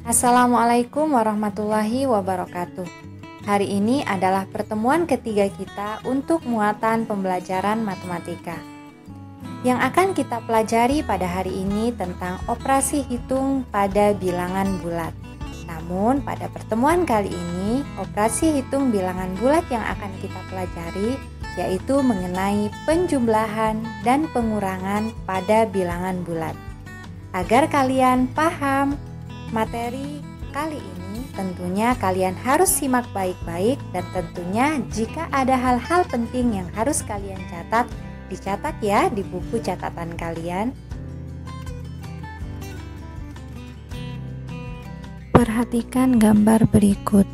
Assalamualaikum warahmatullahi wabarakatuh. Hari ini adalah pertemuan ketiga kita untuk muatan pembelajaran matematika. Yang akan kita pelajari pada hari ini tentang operasi hitung pada bilangan bulat. Namun pada pertemuan kali ini, operasi hitung bilangan bulat yang akan kita pelajari yaitu mengenai penjumlahan dan pengurangan pada bilangan bulat. Agar kalian paham materi kali ini, tentunya kalian harus simak baik-baik dan tentunya jika ada hal-hal penting yang harus kalian catat, dicatat ya di buku catatan kalian. Perhatikan gambar berikut.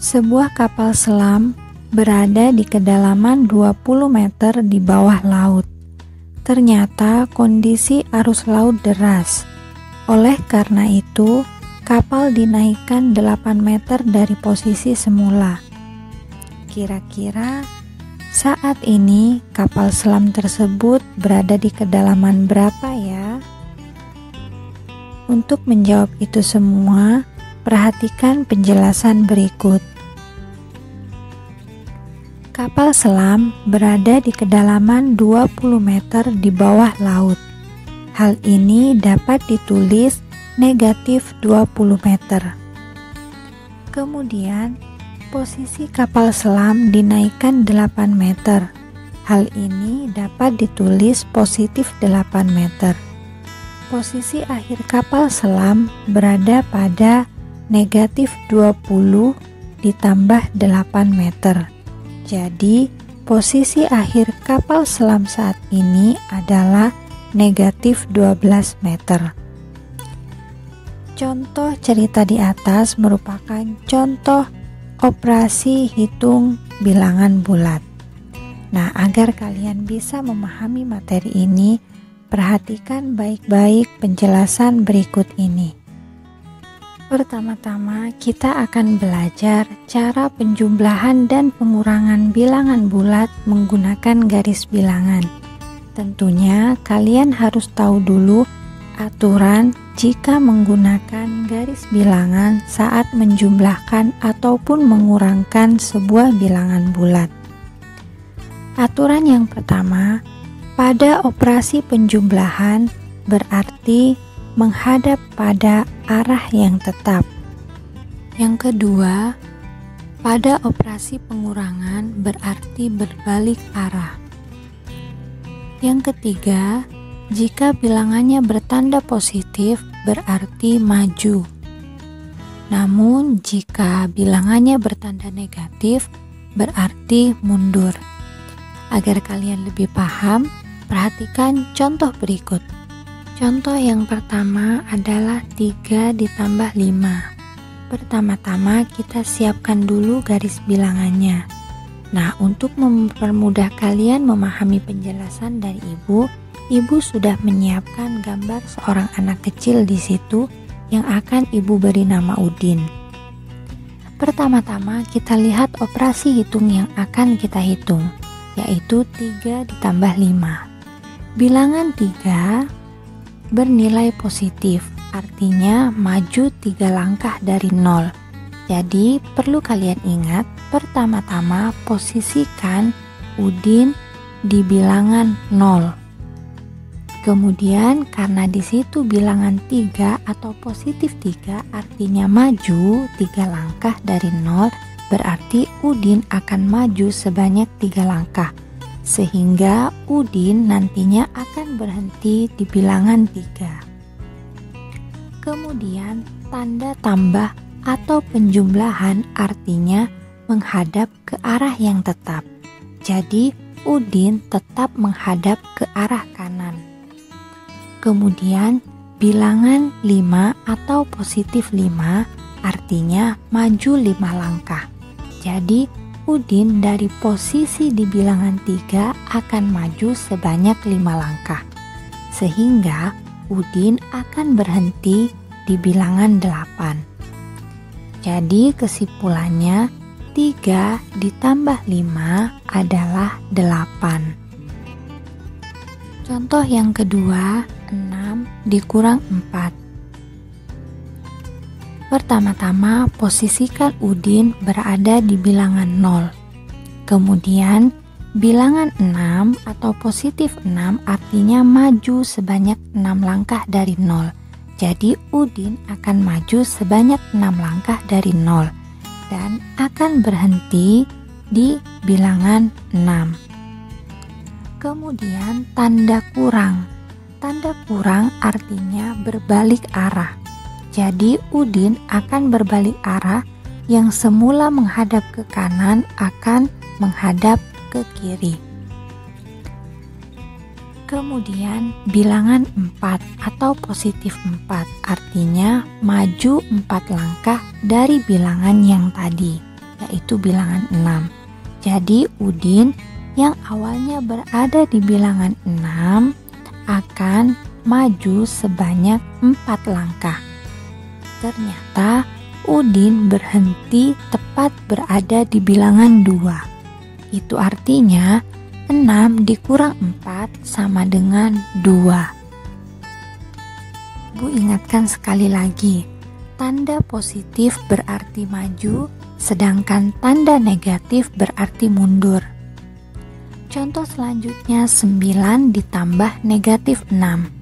Sebuah kapal selam berada di kedalaman 20 meter di bawah laut. Ternyata kondisi arus laut deras. Oleh karena itu, kapal dinaikkan 8 meter dari posisi semula. Kira-kira saat ini kapal selam tersebut berada di kedalaman berapa ya? Untuk menjawab itu semua, perhatikan penjelasan berikut. Kapal selam berada di kedalaman 20 meter di bawah laut. Hal ini dapat ditulis negatif 20 meter. Kemudian, posisi kapal selam dinaikkan 8 meter. Hal ini dapat ditulis positif 8 meter. Posisi akhir kapal selam berada pada negatif 20 ditambah 8 meter. Jadi, posisi akhir kapal selam saat ini adalah negatif 12 meter. Contoh cerita di atas merupakan contoh operasi hitung bilangan bulat. Nah, agar kalian bisa memahami materi ini, perhatikan baik-baik penjelasan berikut ini. Pertama-tama, kita akan belajar cara penjumlahan dan pengurangan bilangan bulat menggunakan garis bilangan. Tentunya, kalian harus tahu dulu aturan jika menggunakan garis bilangan saat menjumlahkan ataupun mengurangkan sebuah bilangan bulat. Aturan yang pertama, pada operasi penjumlahan berarti menghadap pada arah yang tetap. Yang kedua, pada operasi pengurangan berarti berbalik arah. Yang ketiga, jika bilangannya bertanda positif berarti maju. Namun jika bilangannya bertanda negatif berarti mundur. Agar kalian lebih paham, perhatikan contoh berikut. Contoh yang pertama adalah 3 ditambah 5. Pertama-tama kita siapkan dulu garis bilangannya. Nah, untuk mempermudah kalian memahami penjelasan dari Ibu sudah menyiapkan gambar seorang anak kecil di situ yang akan Ibu beri nama Udin. Pertama-tama kita lihat operasi hitung yang akan kita hitung, yaitu 3 ditambah 5. Bilangan 3 bernilai positif, artinya maju 3 langkah dari 0. Jadi perlu kalian ingat, pertama-tama posisikan Udin di bilangan 0. Kemudian karena di situ bilangan 3 atau positif 3 artinya maju 3 langkah dari 0, berarti Udin akan maju sebanyak 3 langkah. Sehingga Udin nantinya akan berhenti di bilangan 3. Kemudian tanda tambah atau penjumlahan artinya menghadap ke arah yang tetap. Jadi Udin tetap menghadap ke arah kanan. Kemudian bilangan 5 atau positif 5 artinya maju 5 langkah. Jadi Udin dari posisi di bilangan 3 akan maju sebanyak 5 langkah. Sehingga Udin akan berhenti di bilangan 8. Jadi kesimpulannya 3 ditambah 5 adalah 8. Contoh yang kedua, 6 dikurang 4. Pertama-tama posisikan Udin berada di bilangan 0. Kemudian bilangan 6 atau positif 6 artinya maju sebanyak 6 langkah dari 0. Jadi Udin akan maju sebanyak 6 langkah dari 0 dan akan berhenti di bilangan 6. Kemudian tanda kurang. Tanda kurang artinya berbalik arah. Jadi Udin akan berbalik arah, yang semula menghadap ke kanan akan menghadap ke kiri. Kemudian bilangan 4 atau positif 4 artinya maju 4 langkah dari bilangan yang tadi, yaitu bilangan 6. Jadi Udin yang awalnya berada di bilangan 6 akan maju sebanyak 4 langkah. Ternyata Udin berhenti tepat berada di bilangan 2. Itu artinya 6 dikurang 4 sama dengan 2. Bu ingatkan sekali lagi, tanda positif berarti maju, sedangkan tanda negatif berarti mundur. Contoh selanjutnya 9 ditambah negatif 6.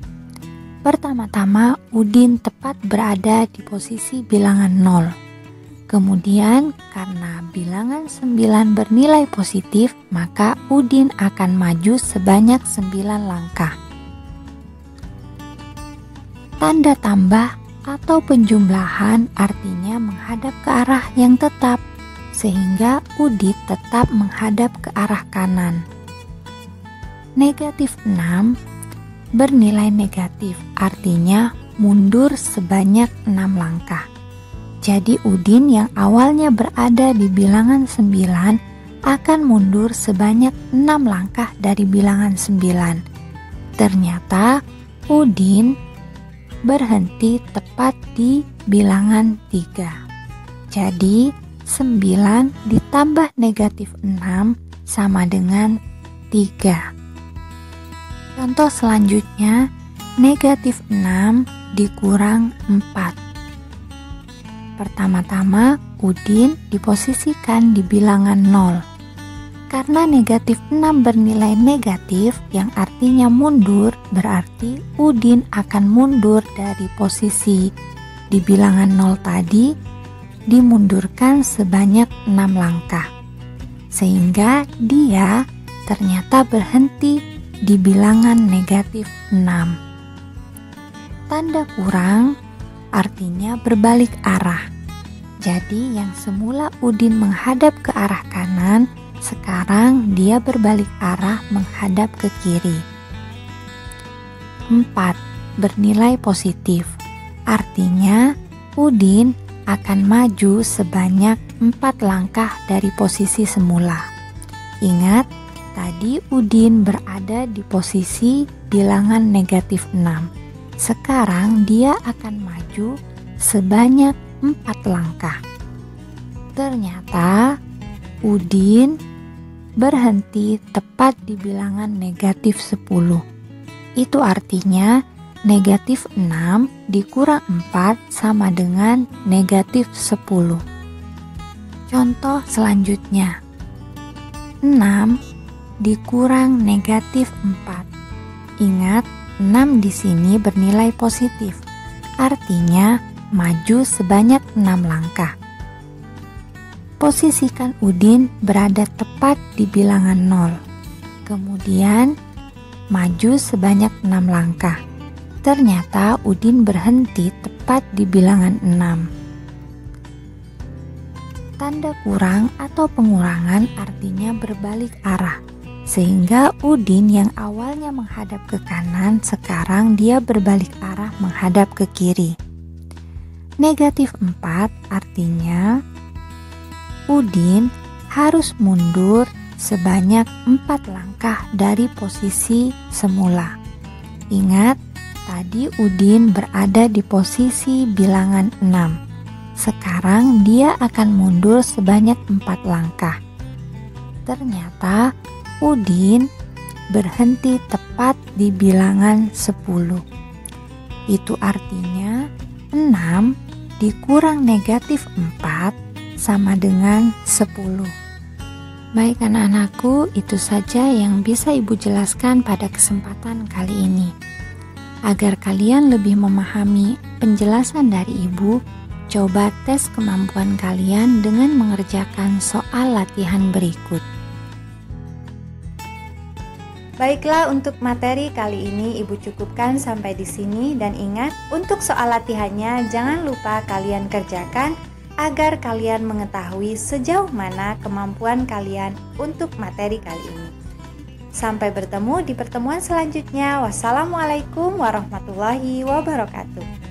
Pertama-tama Udin tepat berada di posisi bilangan 0. Kemudian karena bilangan 9 bernilai positif, maka Udin akan maju sebanyak 9 langkah. Tanda tambah atau penjumlahan artinya menghadap ke arah yang tetap, sehingga Udin tetap menghadap ke arah kanan. Negatif 6 bernilai negatif, artinya mundur sebanyak 6 langkah. Jadi Udin yang awalnya berada di bilangan 9 akan mundur sebanyak 6 langkah dari bilangan 9. Ternyata Udin berhenti tepat di bilangan 3. Jadi 9 ditambah negatif 6 sama dengan 3. Contoh selanjutnya, negatif 6 dikurang 4. Pertama-tama, Udin diposisikan di bilangan 0. Karena negatif 6 bernilai negatif, yang artinya mundur, berarti Udin akan mundur dari posisi di bilangan 0 tadi, dimundurkan sebanyak 6 langkah. Sehingga dia ternyata berhenti di bilangan negatif 6. Tanda kurang artinya berbalik arah. Jadi yang semula Udin menghadap ke arah kanan, sekarang dia berbalik arah menghadap ke kiri. 4 bernilai positif, artinya Udin akan maju sebanyak 4 langkah dari posisi semula. Ingat, tadi Udin berada di posisi bilangan negatif 6. Sekarang dia akan maju sebanyak 4 langkah. Ternyata Udin berhenti tepat di bilangan negatif 10. Itu artinya negatif 6 dikurang 4 sama dengan negatif 10. Contoh selanjutnya, 6 dikurang negatif 4. Ingat, 6 di sini bernilai positif, artinya maju sebanyak 6 langkah. Posisikan Udin berada tepat di bilangan 0. Kemudian maju sebanyak 6 langkah. Ternyata Udin berhenti tepat di bilangan 6. Tanda kurang atau pengurangan artinya berbalik arah, sehingga Udin yang awalnya menghadap ke kanan, sekarang dia berbalik arah menghadap ke kiri. Negatif 4 artinya Udin harus mundur sebanyak 4 langkah dari posisi semula. Ingat, tadi Udin berada di posisi bilangan 6. Sekarang dia akan mundur sebanyak 4 langkah. Ternyata Udin berhenti tepat di bilangan 10. Itu artinya 6 dikurang negatif 4 sama dengan 10. Baik anak-anakku, itu saja yang bisa Ibu jelaskan pada kesempatan kali ini. Agar kalian lebih memahami penjelasan dari Ibu, coba tes kemampuan kalian dengan mengerjakan soal latihan berikut. Baiklah, untuk materi kali ini Ibu cukupkan sampai di sini, dan ingat, untuk soal latihannya jangan lupa kalian kerjakan agar kalian mengetahui sejauh mana kemampuan kalian untuk materi kali ini. Sampai bertemu di pertemuan selanjutnya. Wassalamualaikum warahmatullahi wabarakatuh.